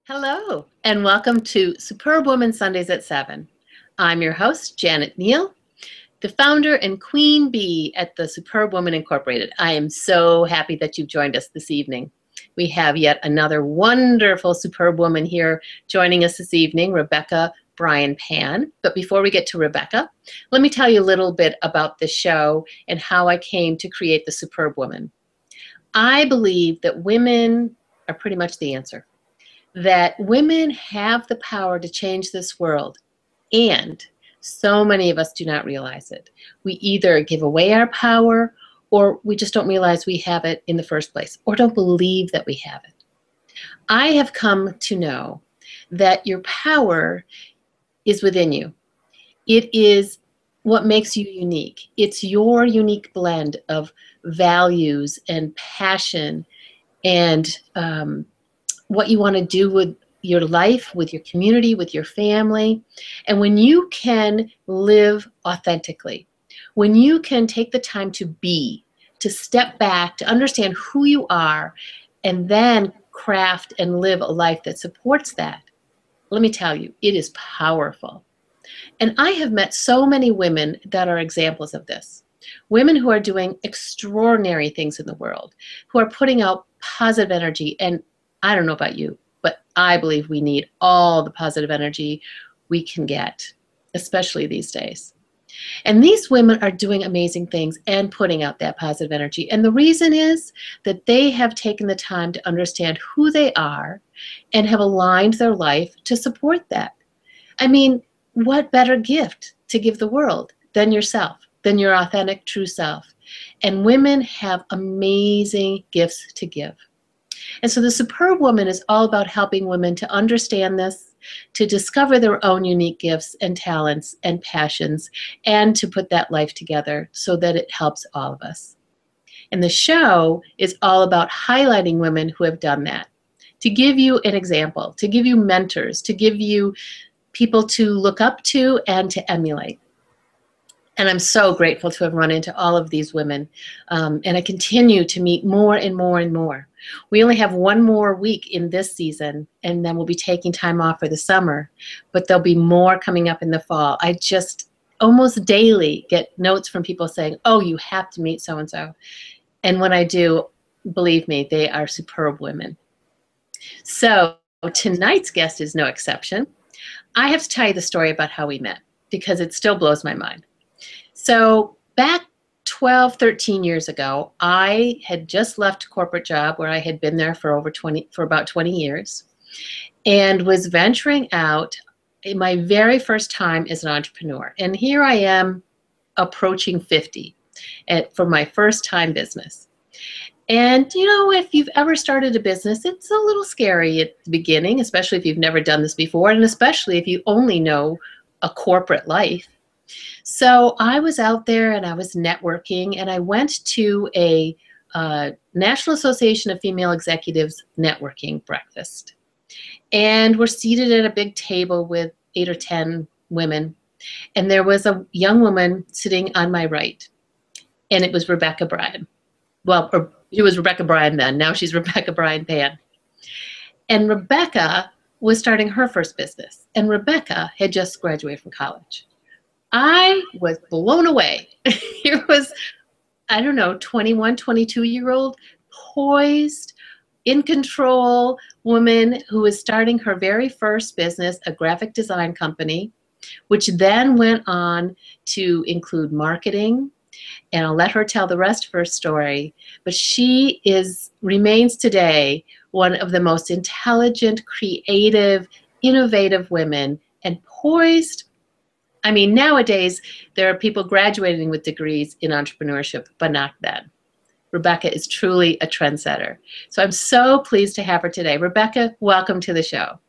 Hello, and welcome to Superbwoman Sundays at 7. I'm your host, Janet Neal, the founder and queen bee at the Superbwoman Incorporated. I am so happy that you've joined us this evening. We have yet another wonderful Superbwoman here joining us this evening, Rebecca Bryan Pan. But before we get to Rebecca, let me tell you a little bit about the show and how I came to create the Superbwoman. I believe that women are pretty much the answer. That women have the power to change this world, and so many of us do not realize it. We either give away our power, or we just don't realize we have it in the first place, or don't believe that we have it. I have come to know that your power is within you. It is what makes you unique. It's your unique blend of values and passion and what you want to do with your life, with your community, with your family. And when you can live authentically, when you can take the time to be, to step back, to understand who you are, and then craft and live a life that supports that, let me tell you, it is powerful. And I have met so many women that are examples of this. Women who are doing extraordinary things in the world, who are putting out positive energy. And I don't know about you, but I believe we need all the positive energy we can get, especially these days. And these women are doing amazing things and putting out that positive energy. And the reason is that they have taken the time to understand who they are and have aligned their life to support that. I mean, what better gift to give the world than yourself, than your authentic, true self? And women have amazing gifts to give. And so the Superbwoman is all about helping women to understand this, to discover their own unique gifts and talents and passions, and to put that life together so that it helps all of us. And the show is all about highlighting women who have done that, to give you an example, to give you mentors, to give you people to look up to and to emulate. And I'm so grateful to have run into all of these women. And I continue to meet more and more and more. We only have one more week in this season, and then we'll be taking time off for the summer. But there'll be more coming up in the fall. I just almost daily get notes from people saying, oh, you have to meet so-and-so. And when I do, believe me, they are superb women. So tonight's guest is no exception. I have to tell you the story about how we met, because it still blows my mind. So back 12, 13 years ago, I had just left a corporate job where I had been there for about 20 years and was venturing out in my very first time as an entrepreneur. And here I am approaching 50 for my first time business. And you know, if you've ever started a business, it's a little scary at the beginning, especially if you've never done this before, and especially if you only know a corporate life. So I was out there and I was networking, and I went to a National Association of Female Executives networking breakfast. And we're seated at a big table with 8 or 10 women. And there was a young woman sitting on my right, and it was Rebecca Bryan. Well, it was Rebecca Bryan then. Now she's Rebecca Bryan Pan. And Rebecca was starting her first business. And Rebecca had just graduated from college. I was blown away. Here was, I don't know, 21, 22-year-old, poised, in control woman who was starting her very first business, a graphic design company, which then went on to include marketing. And I'll let her tell the rest of her story. But she remains today one of the most intelligent, creative, innovative women, and poised. I mean, nowadays, there are people graduating with degrees in entrepreneurship, but not then. Rebecca is truly a trendsetter. So I'm so pleased to have her today. Rebecca, welcome to the show.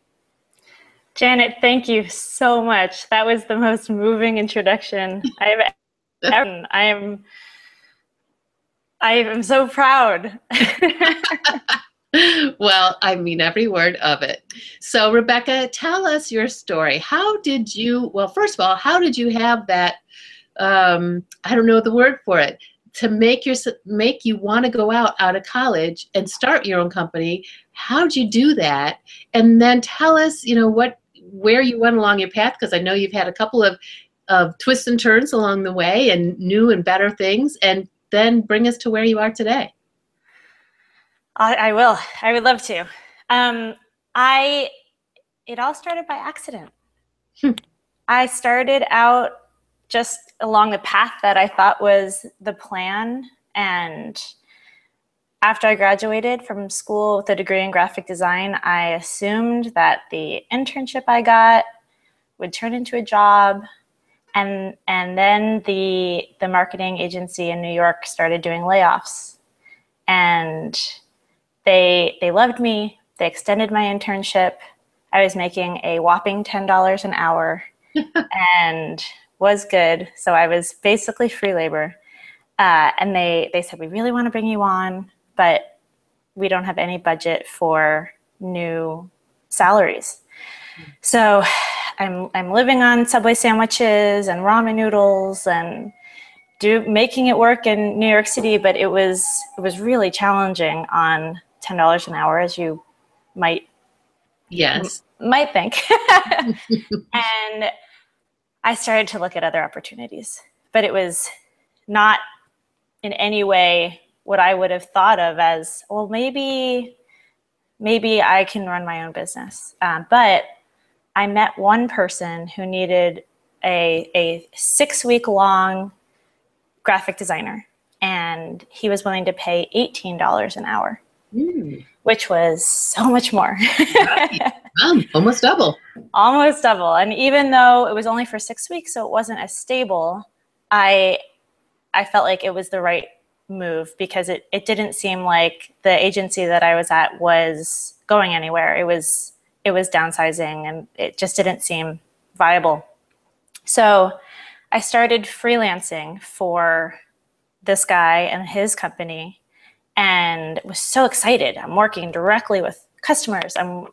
Janet, thank you so much. That was the most moving introduction I've ever done. I am so proud. Well, I mean every word of it. So Rebecca, tell us your story. How did you, well, first of all, how did you have that, I don't know the word for it, to make you want to go out of college and start your own company. How'd you do that? And then tell us, where you went along your path, because I know you've had a couple of twists and turns along the way and new and better things, and then bring us to where you are today. I will. I would love to. It all started by accident. I started out just along the path that I thought was the plan. And after I graduated from school with a degree in graphic design, I assumed that the internship I got would turn into a job. And then the marketing agency in New York started doing layoffs. And they loved me. They extended my internship. I was making a whopping $10 an hour and was good. So I was basically free labor. And they said, we really want to bring you on, but we don't have any budget for new salaries. So I'm living on Subway sandwiches and ramen noodles and making it work in New York City, but it was really challenging on $10 an hour, as you might think. And I started to look at other opportunities, but it was not in any way what I would have thought of as, well, maybe I can run my own business. But I met one person who needed a 6-week-long graphic designer, and he was willing to pay $18 an hour, which was so much more. Right. Almost double. Almost double. And even though it was only for 6 weeks, so it wasn't as stable, I felt like it was the right move, because it didn't seem like the agency that I was at was going anywhere. It was downsizing, and it just didn't seem viable. So I started freelancing for this guy and his company, and was so excited. I'm working directly with customers. I'm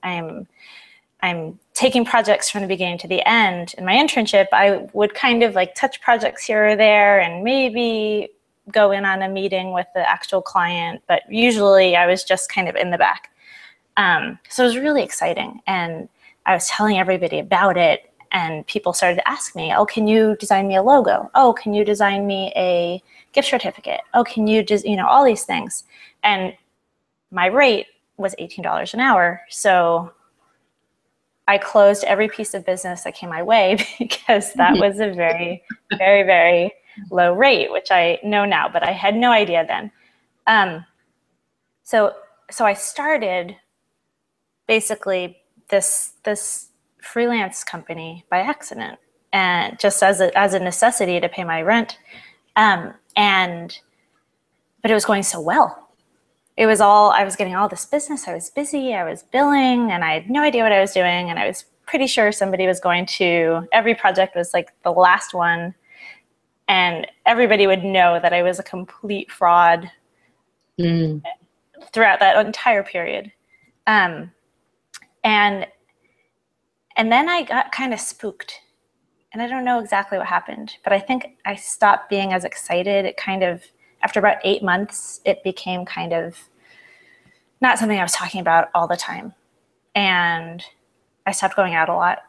taking projects from the beginning to the end. In my internship, I would kind of like touch projects here or there and maybe go in on a meeting with the actual client, but usually I was just kind of in the back. So it was really exciting, and I was telling everybody about it, and people started to ask me, oh, can you design me a logo? Oh, can you design me a gift certificate? Oh, can you just, all these things. And my rate was $18 an hour. So I closed every piece of business that came my way, because that was a very, very, very low rate, which I know now, but I had no idea then. So I started basically this freelance company by accident, and just as a necessity to pay my rent. But it was going so well. I was getting all this business. I was busy, I was billing, and I had no idea what I was doing. And I was pretty sure somebody was every project was like the last one. And everybody would know that I was a complete fraud throughout that entire period. And then I got kind of spooked, and I don't know exactly what happened, but I think I stopped being as excited. It kind of, after about 8 months, it became kind of not something I was talking about all the time. And I stopped going out a lot,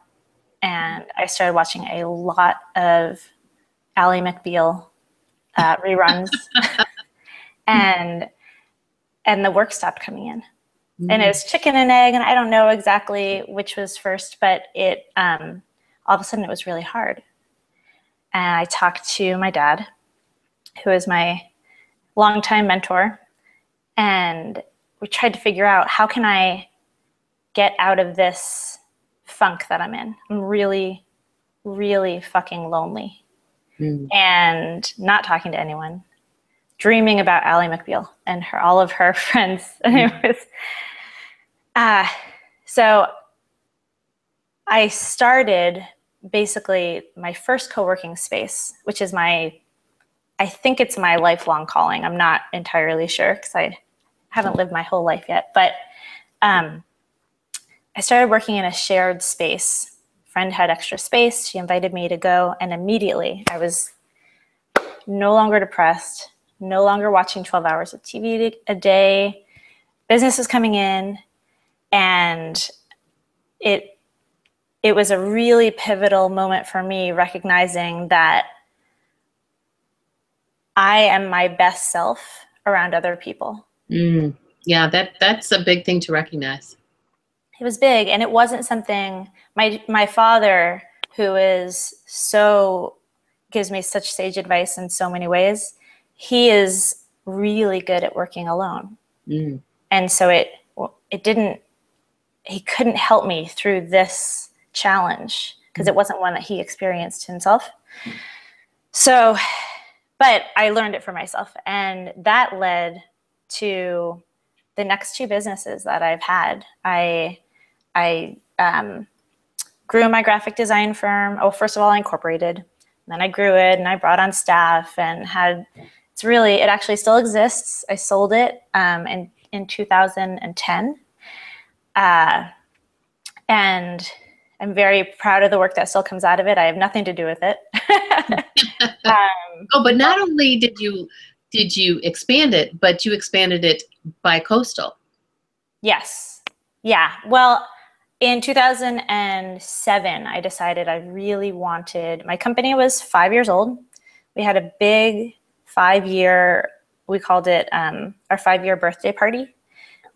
and I started watching a lot of Ally McBeal reruns, and the work stopped coming in. And it was chicken and egg, and I don't know exactly which was first, but it all of a sudden it was really hard. And I talked to my dad, who is my longtime mentor, and we tried to figure out, how can I get out of this funk that I'm in? I'm really, really fucking lonely and not talking to anyone, dreaming about Ally McBeal and all of her friends. And it was, so I started basically my first co-working space, which is I think it's my lifelong calling. I'm not entirely sure, because I haven't lived my whole life yet, but I started working in a shared space. A friend had extra space. She invited me to go, and immediately I was no longer depressed. no longer watching 12 hours of TV a day. Business was coming in, and it was a really pivotal moment for me, recognizing that I am my best self around other people. Yeah, that's a big thing to recognize. It was big, and it wasn't something my father, who gives me such sage advice in so many ways. He is really good at working alone. And so he couldn't help me through this challenge because it wasn't one that he experienced himself. So, but I learned it for myself, and that led to the next two businesses that I've had. I grew my graphic design firm. Oh, first of all, I incorporated. Then I grew it, and I brought on staff, and it actually still exists. I sold it in 2010. And I'm very proud of the work that still comes out of it. I have nothing to do with it. But not only did you expand it, but you expanded it by coastal. Yes. Yeah. Well, in 2007, I decided I really wanted, my company was 5 years old. We had a big 5-year, we called it our 5-year birthday party.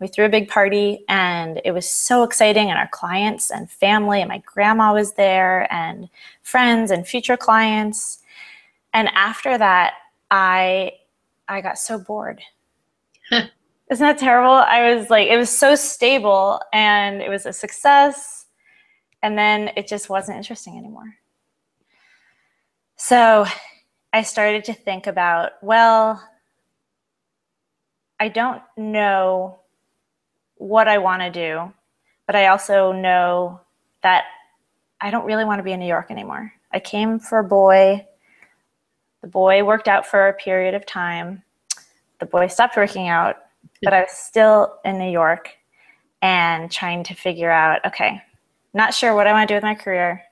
We threw a big party, and it was so exciting, and our clients and family, and my grandma was there, and friends and future clients. And after that, I got so bored. Isn't that terrible? I was like, it was so stable, and it was a success, and then it just wasn't interesting anymore. So I started to think about, well, I don't know what I want to do, but I also know that I don't really want to be in New York anymore. I came for a boy. The boy worked out for a period of time. The boy stopped working out, but I was still in New York and trying to figure out, okay, not sure what I want to do with my career,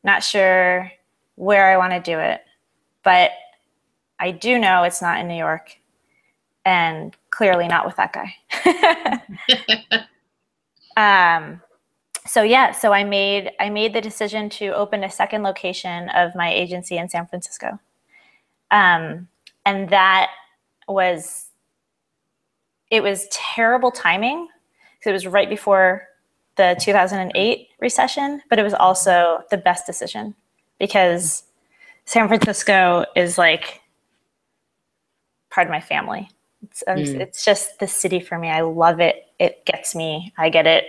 not sure where I want to do it, but I do know it's not in New York, and clearly not with that guy. So I made the decision to open a second location of my agency in San Francisco. And that was terrible timing because it was right before the 2008 recession, but it was also the best decision because San Francisco is like part of my family. It's just the city for me. I love it. It gets me. I get it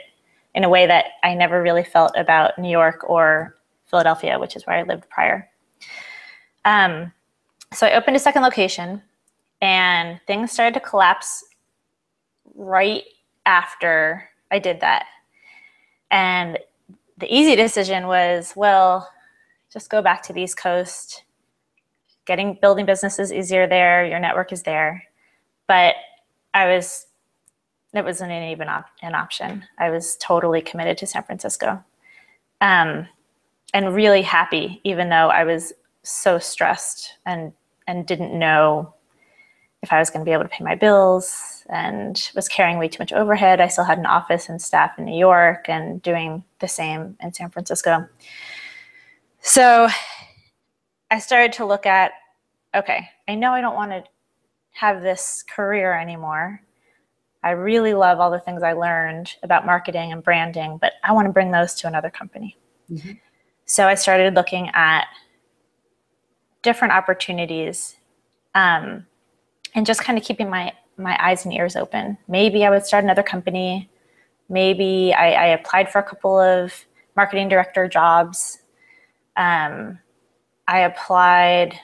in a way that I never really felt about New York or Philadelphia, which is where I lived prior. So I opened a second location, and things started to collapse right after I did that. And the easy decision was, well, just go back to the East Coast. Building business is easier there. Your network is there. But it wasn't even an option. I was totally committed to San Francisco, and really happy, even though I was so stressed and didn't know if I was going to be able to pay my bills and was carrying way too much overhead. I still had an office and staff in New York and doing the same in San Francisco. So I started to look at, okay, I know I don't want to have this career anymore. I really love all the things I learned about marketing and branding, but I want to bring those to another company. Mm-hmm. So I started looking at different opportunities and just kind of keeping my eyes and ears open. Maybe I would start another company. Maybe I applied for a couple of marketing director jobs. I applied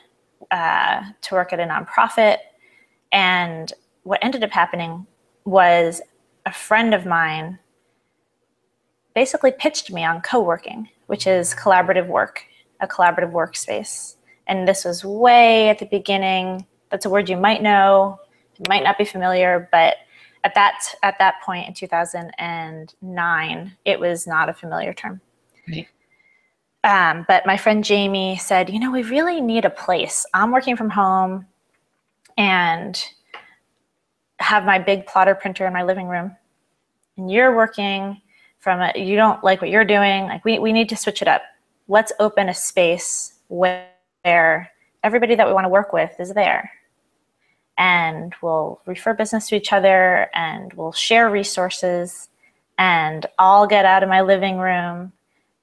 to work at a nonprofit. And what ended up happening was a friend of mine basically pitched me on coworking, which is collaborative work, a collaborative workspace. And this was way at the beginning. That's a word you might know, you might not be familiar, but at that point in 2009, it was not a familiar term. Right. But my friend Jamie said, we really need a place. I'm working from home. and have my big plotter printer in my living room, and you're working you don't like what you're doing, like we need to switch it up. Let's open a space where everybody that we want to work with is there. And we'll refer business to each other, and we'll share resources, and I'll get out of my living room,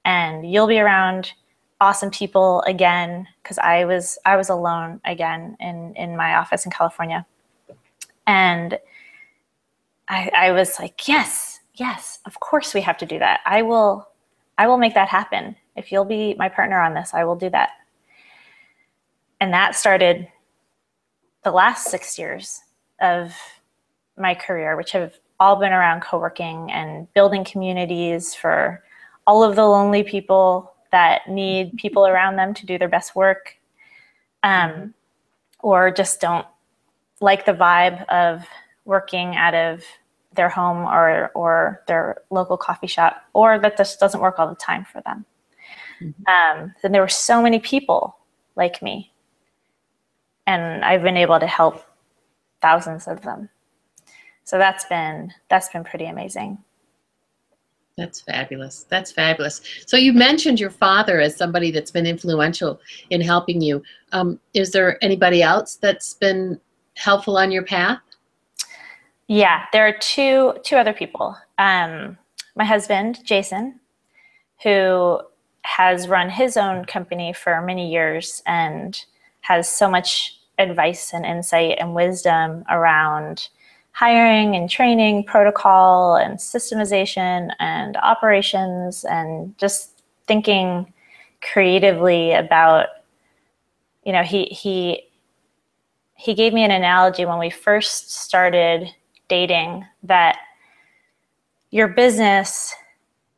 and you'll be around awesome people again, because I was alone again in my office in California. And I was like, yes, of course we have to do that. I will make that happen. If you'll be my partner on this, I will do that. And that started the last 6 years of my career, which have all been around coworking and building communities for all of the lonely people that need people around them to do their best work, or just don't like the vibe of working out of their home or their local coffee shop, or that just doesn't work all the time for them. Then there were so many people like me, and I've been able to help thousands of them. So that's been pretty amazing. That's fabulous. That's fabulous. So you mentioned your father as somebody that's been influential in helping you. Is there anybody else that's been helpful on your path? Yeah, there are two other people. My husband, Jason, who has run his own company for many years and has so much advice and insight and wisdom around hiring and training, protocol and systemization and operations, and just thinking creatively about, he gave me an analogy when we first started dating, that your business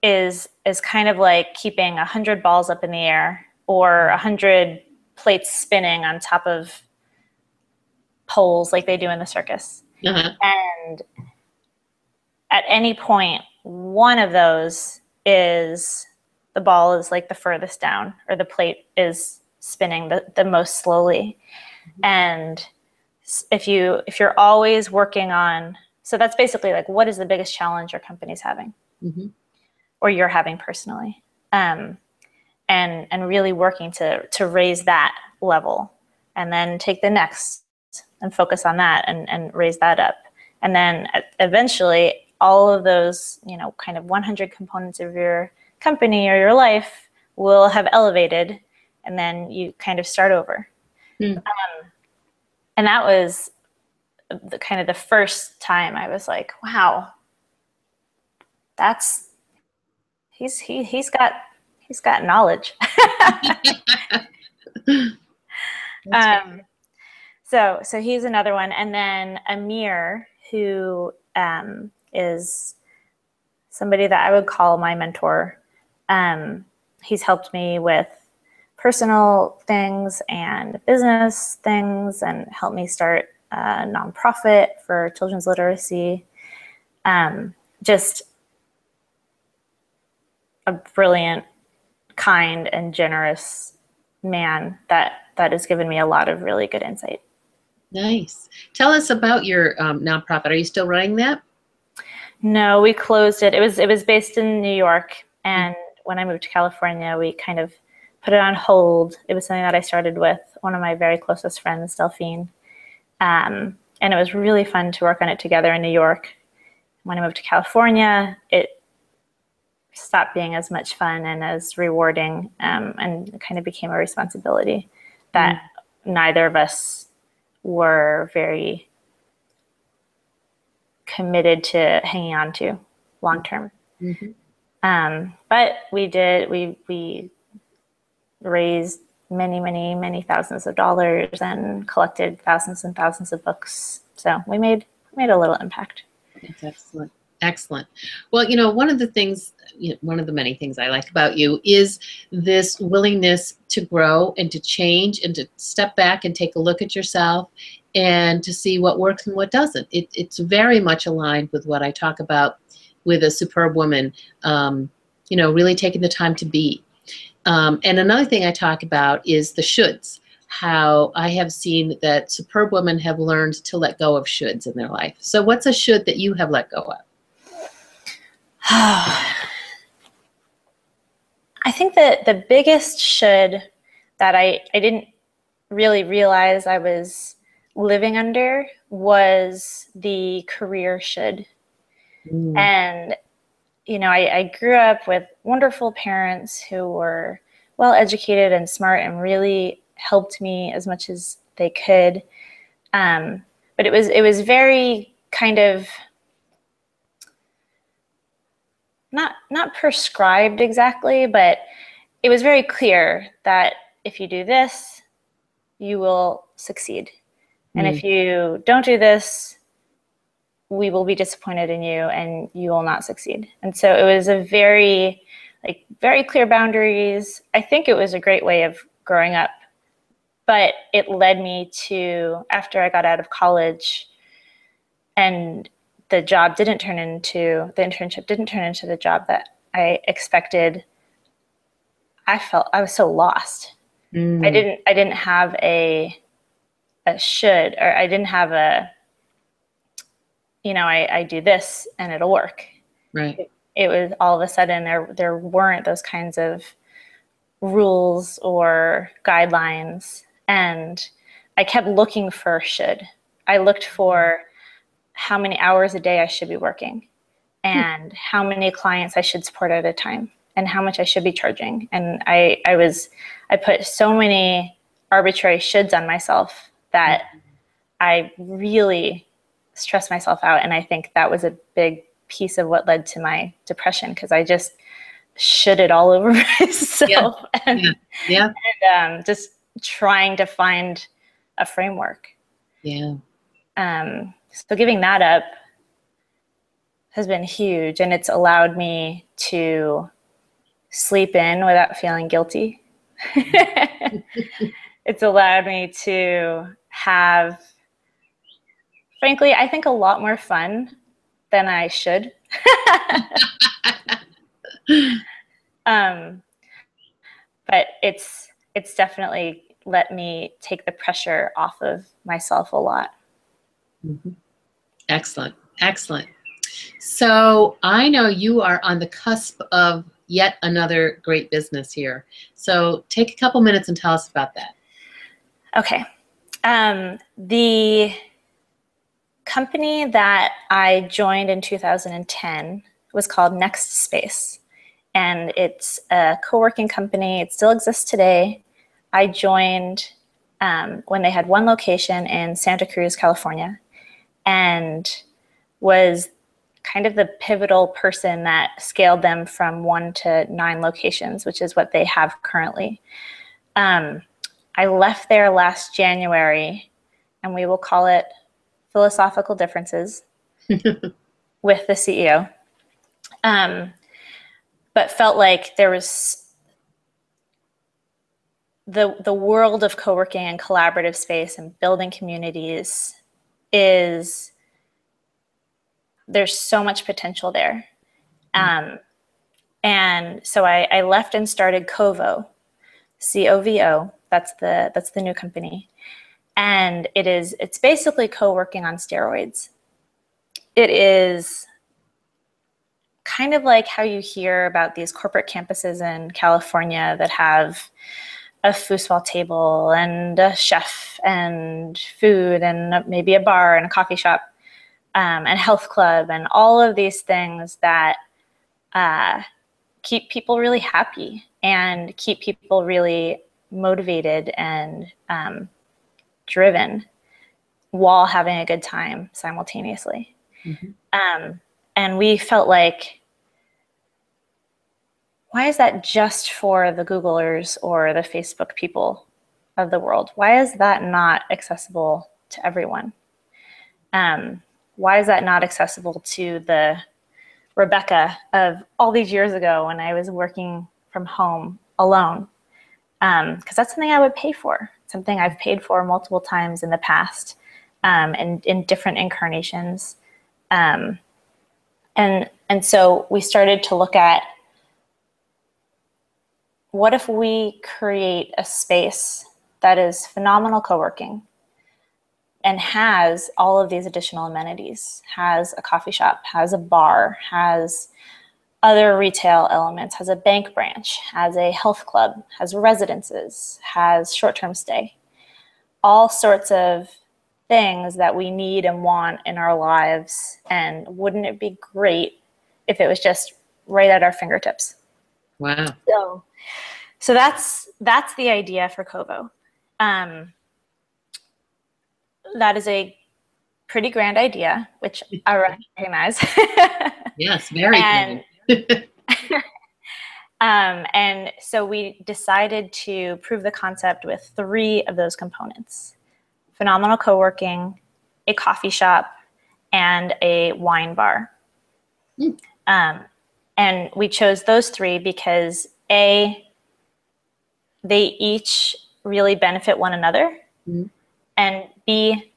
is kind of like keeping 100 balls up in the air, or 100 plates spinning on top of poles like they do in the circus. And at any point, one of those the ball is like the furthest down, or the plate is spinning the most slowly. And if you're always working on, so that's basically like, what is the biggest challenge your company's having, or you're having personally, and really working to raise that level, and then take the next and focus on that and raise that up. And then eventually all of those, kind of 100 components of your company or your life will have elevated, and then you kind of start over. And that was the first time I was like, wow, he's got knowledge. So he's another one. And then Amir, who is somebody that I would call my mentor. He's helped me with personal things and business things, and helped me start a nonprofit for children's literacy. Just a brilliant, kind, and generous man that has given me a lot of really good insight. Nice. Tell us about your nonprofit. Are you still running that? No, we closed it. It was based in New York, and when I moved to California, we kind of put it on hold. It was something that I started with one of my very closest friends, Delphine, and it was really fun to work on it together in New York. When I moved to California, it stopped being as much fun and as rewarding, and kind of became a responsibility that neither of us were very committed to hanging on to long term. But we raised many thousands of dollars and collected thousands and thousands of books. So we made a little impact. That's excellent. Excellent. Well, one of the many things I like about you is this willingness to grow and to change and to step back and take a look at yourself and to see what works and what doesn't. It's very much aligned with what I talk about with a superb woman, really taking the time to be. And another thing I talk about is the shoulds. how I have seen that superb women have learned to let go of shoulds in their life. So what's a should that you have let go of? I think that the biggest should that I didn't really realize I was living under was the career should. And, you know, I grew up with wonderful parents who were well educated and smart and really helped me as much as they could. But it was very kind of not prescribed exactly, but it was very clear that if you do this, you will succeed. And if you don't do this, we will be disappointed in you and you will not succeed. And so it was a very clear boundaries. I think it was a great way of growing up, but it led me to, after I got out of college and the internship didn't turn into the job that I expected, I felt I was so lost. I didn't have a should, or I didn't have a, you know, I do this and it'll work. Right. It was all of a sudden there weren't those kinds of rules or guidelines. And I kept looking for should. I looked for how many hours a day I should be working and how many clients I should support at a time and how much I should be charging. And I put so many arbitrary shoulds on myself that I really stressed myself out. And I think that was a big piece of what led to my depression, because I just should it all over myself. And just trying to find a framework. So giving that up has been huge, and it's allowed me to sleep in without feeling guilty. It's allowed me to have, frankly, I think a lot more fun than I should. But it's definitely let me take the pressure off of myself a lot. Excellent. Excellent. So I know you are on the cusp of yet another great business here. So take a couple minutes and tell us about that. Okay. The company that I joined in 2010 was called Next Space. And it's a co-working company. It still exists today. I joined when they had one location in Santa Cruz, California, and was kind of the pivotal person that scaled them from 1 to 9 locations, which is what they have currently. I left there last January, and we will call it philosophical differences with the CEO. But felt like there was the world of co-working and collaborative space and building communities there's so much potential there. And so I left and started Covo, Covo. That's the new company. And it's basically co-working on steroids. It is kind of like how you hear about these corporate campuses in California that have a foosball table and a chef and food and maybe a bar and a coffee shop and health club and all of these things that keep people really happy and keep people really motivated and driven while having a good time simultaneously. And we felt like, why is that just for the Googlers or the Facebook people of the world? Why is that not accessible to everyone? Why is that not accessible to the Rebecca of all these years ago when I was working from home alone? Because that's something I would pay for, something I've paid for multiple times in the past and in different incarnations. And so we started to look at, what if we create a space that is phenomenal coworking and has all of these additional amenities, has a coffee shop, has a bar, has other retail elements, has a bank branch, has a health club, has residences, has short-term stay, all sorts of things that we need and want in our lives. And wouldn't it be great if it was just right at our fingertips? Wow. So that's the idea for Covo. That is a pretty grand idea, which I recognize. Yes, very and, good. And so we decided to prove the concept with 3 of those components: phenomenal coworking, a coffee shop, and a wine bar. And we chose those 3 because A, they each really benefit one another, and B,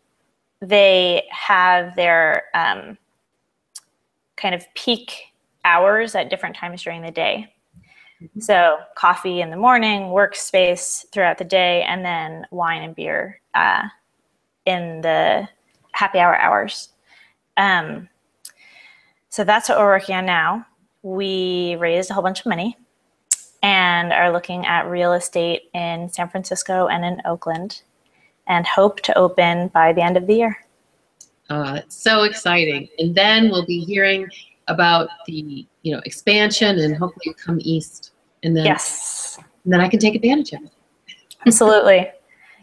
they have their kind of peak hours at different times during the day. So coffee in the morning, workspace throughout the day, and then wine and beer in the happy hour hours. So that's what we're working on now. We raised a whole bunch of money and are looking at real estate in San Francisco and in Oakland, and hope to open by the end of the year. It's so exciting. And then we'll be hearing about the expansion, and hopefully come east. And then, yes, and then I can take advantage of it. Absolutely.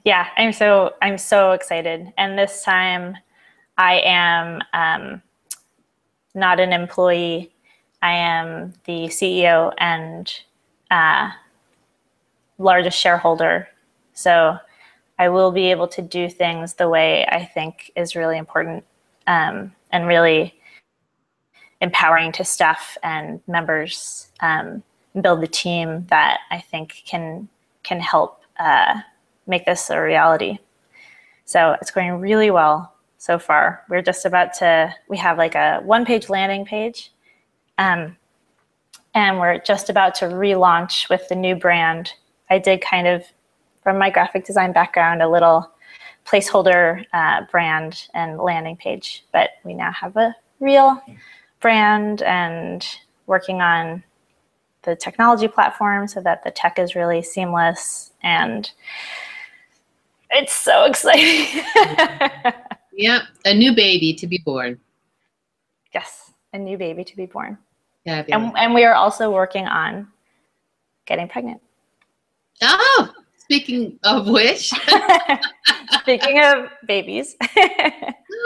Yeah, I'm so excited. And this time I am not an employee. I am the CEO and largest shareholder. So I will be able to do things the way I think is really important, and really empowering to staff and members, build the team that I think can help make this a reality. So it's going really well so far. We have like a 1-page landing page, and we're just about to relaunch with the new brand. I did kind of, from my graphic design background, a little placeholder brand and landing page, but we now have a real brand and working on the technology platform so that the tech is really seamless, and it's so exciting. Yeah, a new baby to be born. Yes, a new baby to be born. Fabulous. And we are also working on getting pregnant. Oh, speaking of which. Speaking of babies.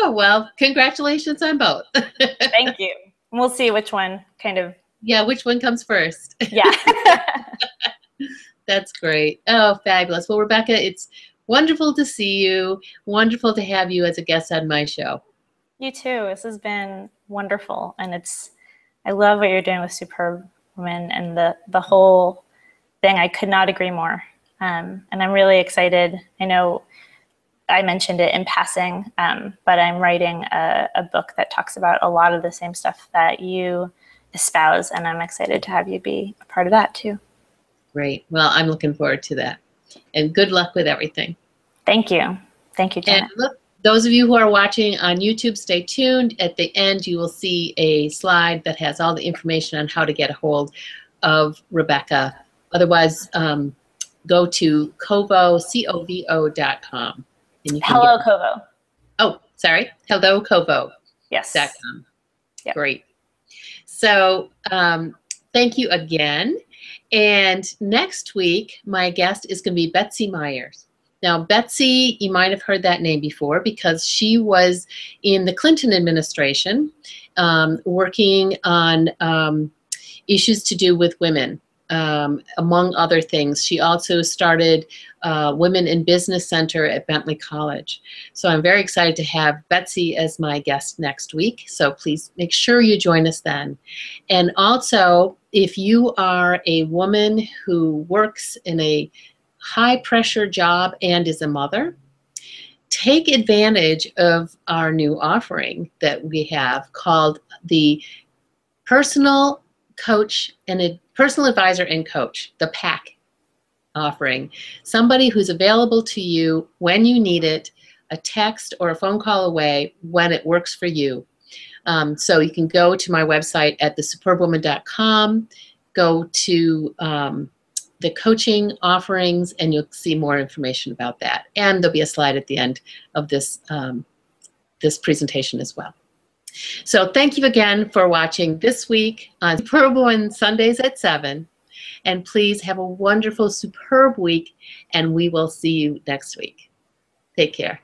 Oh, well, congratulations on both. Thank you. We'll see which one kind of. Yeah, which one comes first? Yeah. That's great. Oh, fabulous. Well, Rebecca, it's wonderful to see you. Wonderful to have you as a guest on my show. You too. This has been wonderful. And I love what you're doing with Superbwoman and the whole thing. I could not agree more. And I'm really excited. I know I mentioned it in passing, but I'm writing a book that talks about a lot of the same stuff that you espouse, and I'm excited to have you be a part of that too. Great. Well, I'm looking forward to that. And good luck with everything. Thank you. Thank you, Janet. And look, those of you who are watching on YouTube, stay tuned. At the end, you will see a slide that has all the information on how to get a hold of Rebecca. Otherwise, go to Covo, Covo.com. And you can Hello, Covo. Oh, sorry. Hello, Covo. Yes. .com. Yep. Great. So thank you again. And next week, my guest is going to be Betsy Myers. Now, Betsy, you might have heard that name before because she was in the Clinton administration working on issues to do with women, among other things. She also started Women in Business Center at Bentley College. So I'm very excited to have Betsy as my guest next week. So please make sure you join us then. And also, if you are a woman who works in a high-pressure job and is a mother, take advantage of our new offering that we have called the Personal Coach and a Personal Advisor and Coach, the PAC. offering. Somebody who's available to you when you need it, a text or a phone call away when it works for you. So you can go to my website at thesuperbwoman.com, go to the coaching offerings, and you'll see more information about that. And there'll be a slide at the end of this, this presentation as well. So thank you again for watching this week on Superwoman Sundays at 7. And please have a wonderful, superb week, and we will see you next week. Take care.